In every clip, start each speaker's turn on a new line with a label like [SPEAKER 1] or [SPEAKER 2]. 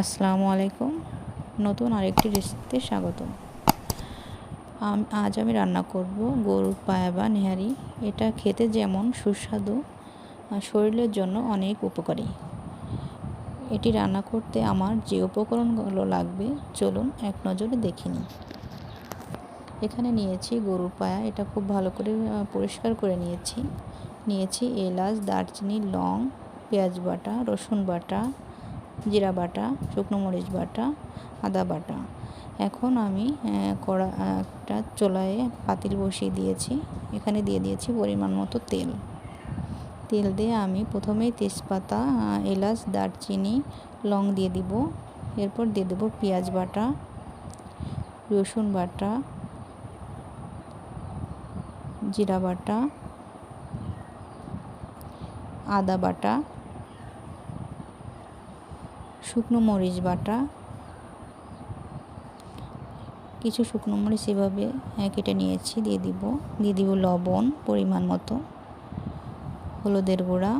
[SPEAKER 1] আসসালামু আলাইকুম। নতুন আরেকটি রেসিপিতে স্বাগতম। আজ আমি রান্না করব গরুর পায়া বা নেহারি। এটা খেতে যেমন সুস্বাদু, শরীরের জন্য অনেক উপকারী। এটি রান্না করতে আমার যে উপকরণগুলো লাগবে চলুন এক নজরে দেখে নিই। এখানে নিয়েছি গরুর পায়া, এটা খুব ভালো করে পরিষ্কার করে নিয়েছি এলাচ, দারচিনি, লং, পেঁয়াজ বাটা, রসুন বাটা, জিরা বাটা, শুকনো মরিচ বাটা, আদা বাটা। এখন আমি একটা চুলায় পাতিল বসিয়ে দিয়েছি। এখানে দিয়ে দিয়েছি পরিমাণ মতো তেল দিয়ে আমি প্রথমেই তেজপাতা, এলাচ, দারচিনি, লং দিয়ে দিব। এরপর দিয়ে দেবো পেঁয়াজ বাটা, রসুন বাটা, জিরা বাটা, আদা বাটা, শুকনো মরিচ বাটা, কিছু শুকনো মরিচ এভাবে কেটে নিয়েছি দিয়ে দিব লবণ পরিমাণ মতো, হলুদের গুঁড়া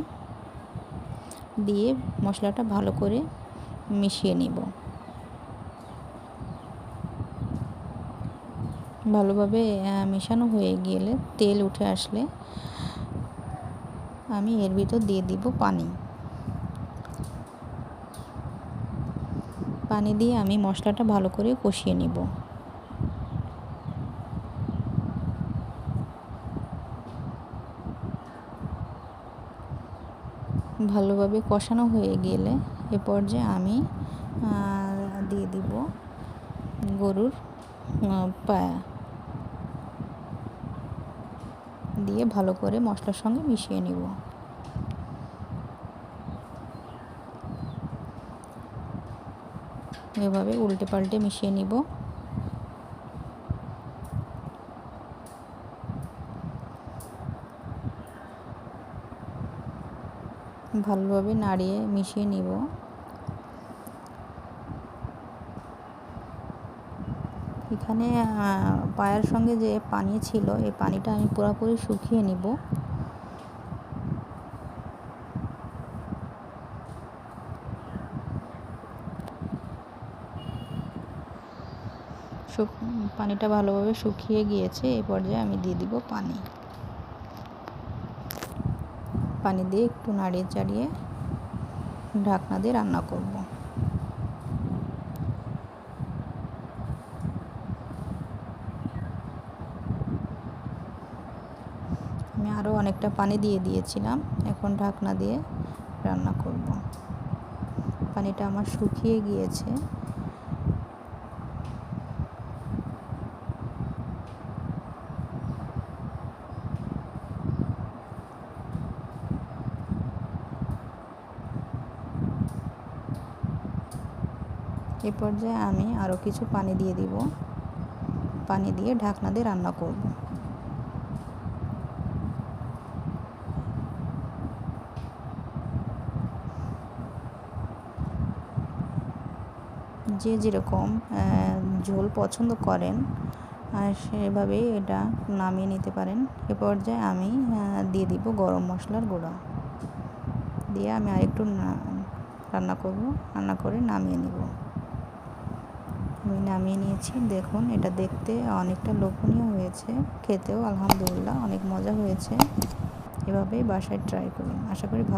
[SPEAKER 1] দিয়ে মশলাটা ভালো করে মিশিয়ে নিব। ভালোভাবে মেশানো হয়ে গেলে তেল উঠে আসলে আমি এর ভিতর দিয়ে দিব পানি দিয়ে আমি মশলাটা ভালো করে কষিয়ে নিব। ভালোভাবে কষানো হয়ে গেলে এ পর্যায়ে আমি দিয়ে দিব গরুর পায়া দিয়ে ভালো করে মশলার সঙ্গে মিশিয়ে নিব। এভাবে উল্টে পাল্টে মিশিয়ে নিব। ভালোভাবে নাড়িয়ে মিশিয়ে নিব। এখানে পায়ার সঙ্গে যে পানি ছিল এই পানিটা আমি পুরোপুরি শুকিয়ে নিব। পানিটা ভালোভাবে শুকিয়ে গিয়েছে। এই পর্যায়ে আমি দিয়ে দিব পানি দিয়ে একটু নাড়িয়ে চাড়িয়ে ঢাকনা দিয়ে রান্না করব। আমি আরও অনেকটা পানি দিয়ে দিয়েছিলাম, এখন ঢাকনা দিয়ে রান্না করব। পানিটা আমার শুকিয়ে গিয়েছে। এ পর্যায়ে আমি আরও কিছু পানি দিয়ে দিব। পানি দিয়ে ঢাকনা দিয়ে রান্না করব। যে যেরকম ঝোল পছন্দ করেন সেভাবেই এটা নামিয়ে নিতে পারেন। এ পর্যায়ে আমি দিয়ে দিব গরম মশলার গুঁড়া দিয়ে আমি আরেকটু রান্না করে নামিয়ে নিব। আমি নামিয়ে নিয়েছি। দেখুন, এটা দেখতে অনেকটা লোভনীয় হয়েছে, খেতেও আলহামদুলিল্লাহ অনেক মজা হয়েছে। এভাবেই বাসায় ট্রাই করুন। আশা করি